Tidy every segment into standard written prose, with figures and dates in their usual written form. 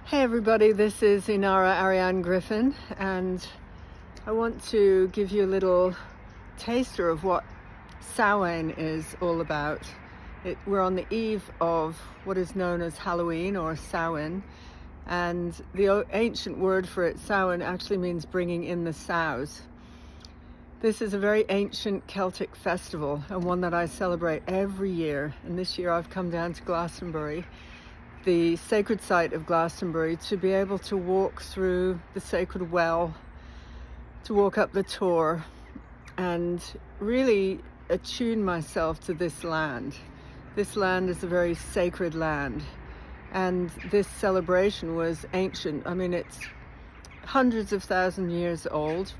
Hey everybody, this is Inara Ariane Griffin, and I want to give you a little taster of what Samhain is all about. We're on the eve of what is known as Halloween or Samhain, and the ancient word for it, Samhain, actually means bringing in the sows. This is a very ancient Celtic festival and one that I celebrate every year, and this year I've come down to Glastonbury, the sacred site of Glastonbury, to be able to walk through the sacred well, to walk up the Tor, and really attune myself to this land. This land is a very sacred land, and this celebration was ancient. I mean, it's hundreds of thousands of years old.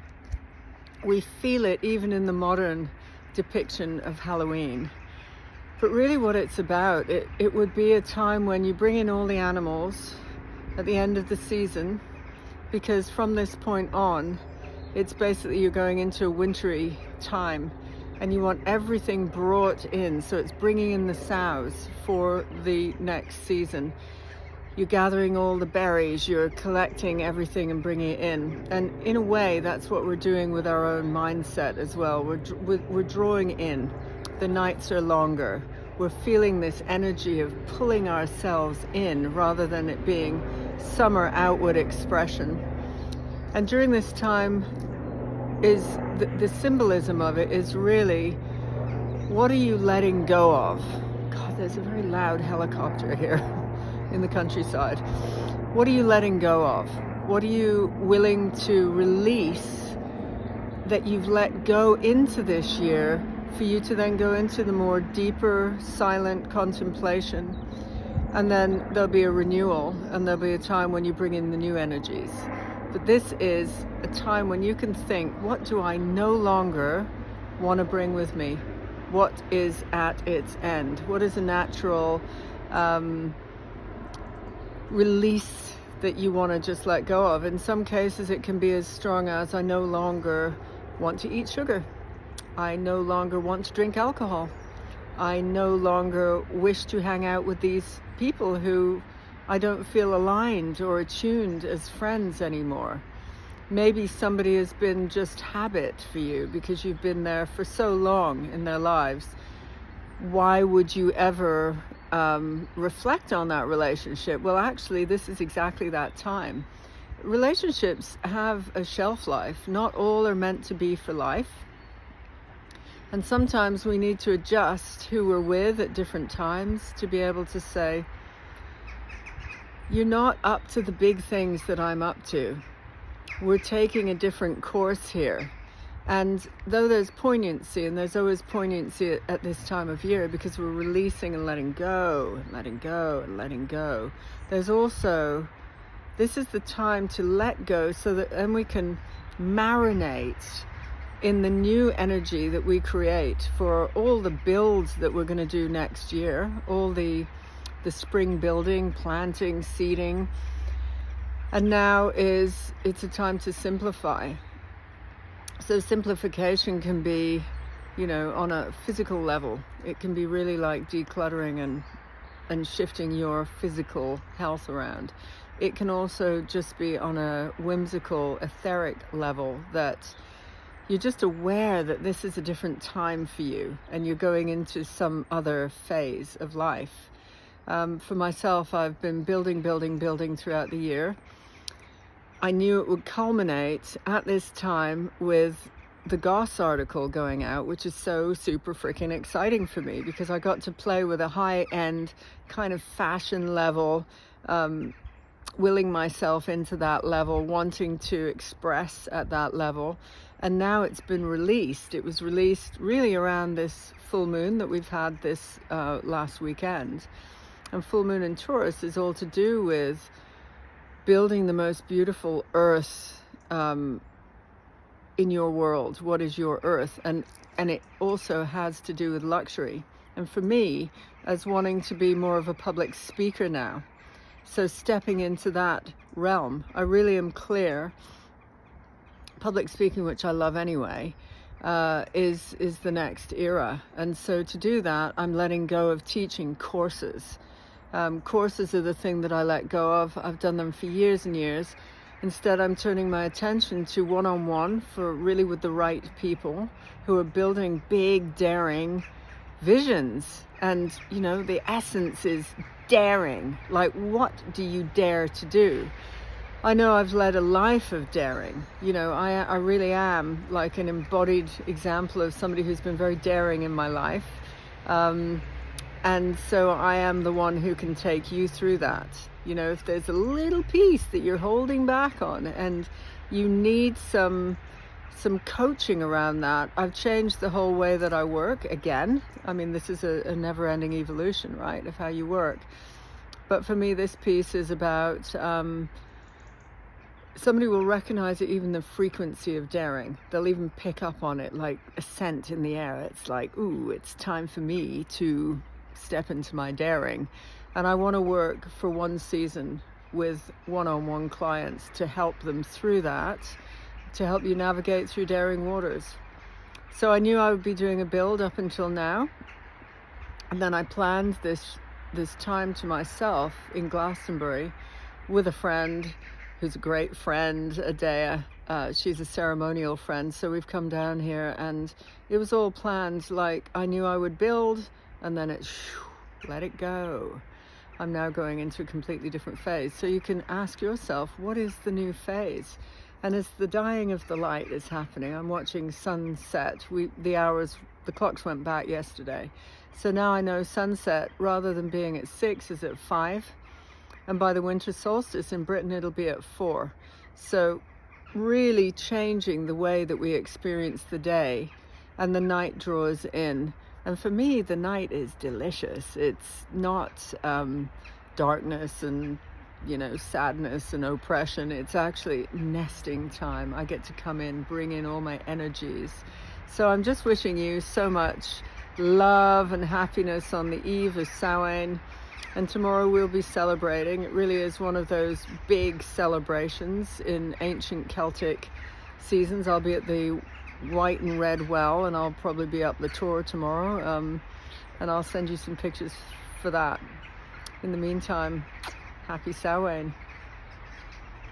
We feel it even in the modern depiction of Halloween. But really what it's about, it would be a time when you bring in all the animals at the end of the season, because from this point on, it's basically you're going into a wintry time and you want everything brought in. So it's bringing in the sows for the next season. You're gathering all the berries, you're collecting everything and bringing it in. And in a way, that's what we're doing with our own mindset as well. We're drawing in. The nights are longer. We're feeling this energy of pulling ourselves in rather than it being summer outward expression. And during this time, is the symbolism of it is really, what are you letting go of? God, there's a very loud helicopter here in the countryside. What are you letting go of? What are you willing to release that you've let go into this year, for you to then go into the more deeper, silent contemplation? And then there'll be a renewal, and there'll be a time when you bring in the new energies. But this is a time when you can think, what do I no longer want to bring with me? What is at its end? What is a natural release that you want to just let go of? In some cases, it can be as strong as, I no longer want to eat sugar. I no longer want to drink alcohol. I no longer wish to hang out with these people who I don't feel aligned or attuned as friends anymore. Maybe somebody has been just habit for you because you've been there for so long in their lives. Why would you ever reflect on that relationship? Well, actually, this is exactly that time. Relationships have a shelf life. Not all are meant to be for life. And sometimes we need to adjust who we're with at different times to be able to say, you're not up to the big things that I'm up to. We're taking a different course here. And though there's poignancy, and there's always poignancy at this time of year because we're releasing and letting go and letting go and letting go, there's also, this is the time to let go so that then we can marinate in the new energy that we create for all the builds that we're going to do next year, all the spring building, planting, seeding. And now it's a time to simplify. So simplification can be, on a physical level. It can be really like decluttering and shifting your physical health around. It can also just be on a whimsical, etheric level, that you're just aware that this is a different time for you and you're going into some other phase of life. For myself, I've been building throughout the year. I knew it would culminate at this time with the Goss article going out, which is so super freaking exciting for me because I got to play with a high-end kind of fashion level, willing myself into that level, wanting to express at that level. And now it's been released. It was released really around this full moon that we've had this last weekend. And full moon in Taurus is all to do with building the most beautiful earth in your world. What is your earth? And it also has to do with luxury. And for me, as wanting to be more of a public speaker now, so stepping into that realm, I really am clear. Public speaking, which I love anyway, is the next era. And so to do that, I'm letting go of teaching courses. Courses are the thing that I let go of. I've done them for years and years. Instead, I'm turning my attention to one-on-one for really with the right people who are building big, daring visions. And, you know, the essence is daring. Like, what do you dare to do? I know I've led a life of daring. You know, I really am like an embodied example of somebody who's been very daring in my life. And so I am the one who can take you through that. You know, if there's a little piece that you're holding back on and you need some coaching around that, I've changed the whole way that I work again. I mean, this is a never-ending evolution, right, of how you work. But for me, this piece is about somebody will recognize it, even the frequency of daring. They'll even pick up on it like a scent in the air. It's like, ooh, it's time for me to step into my daring. And I want to work for one season with one-on-one clients to help them through that, to help you navigate through daring waters. So I knew I would be doing a build up until now. And then I planned this time to myself in Glastonbury with a friend who's a great friend, Adea. She's a ceremonial friend. So we've come down here and it was all planned. Like I knew I would build and then let it go. I'm now going into a completely different phase. So you can ask yourself, what is the new phase? And as the dying of the light is happening, I'm watching sunset. The clocks went back yesterday. So now I know sunset, rather than being at 6, is at 5. And by the winter solstice in Britain, it'll be at 4. So really changing the way that we experience the day, and the night draws in. And for me, the night is delicious. It's not darkness and, you know, sadness and oppression. It's actually nesting time. I get to come in, bring in all my energies. So I'm just wishing you so much love and happiness on the eve of Samhain. And tomorrow we'll be celebrating. It really is one of those big celebrations in ancient Celtic seasons. I'll be at the White and Red Well, and I'll probably be up the Tor tomorrow, and I'll send you some pictures for that. In the meantime, happy Samhain.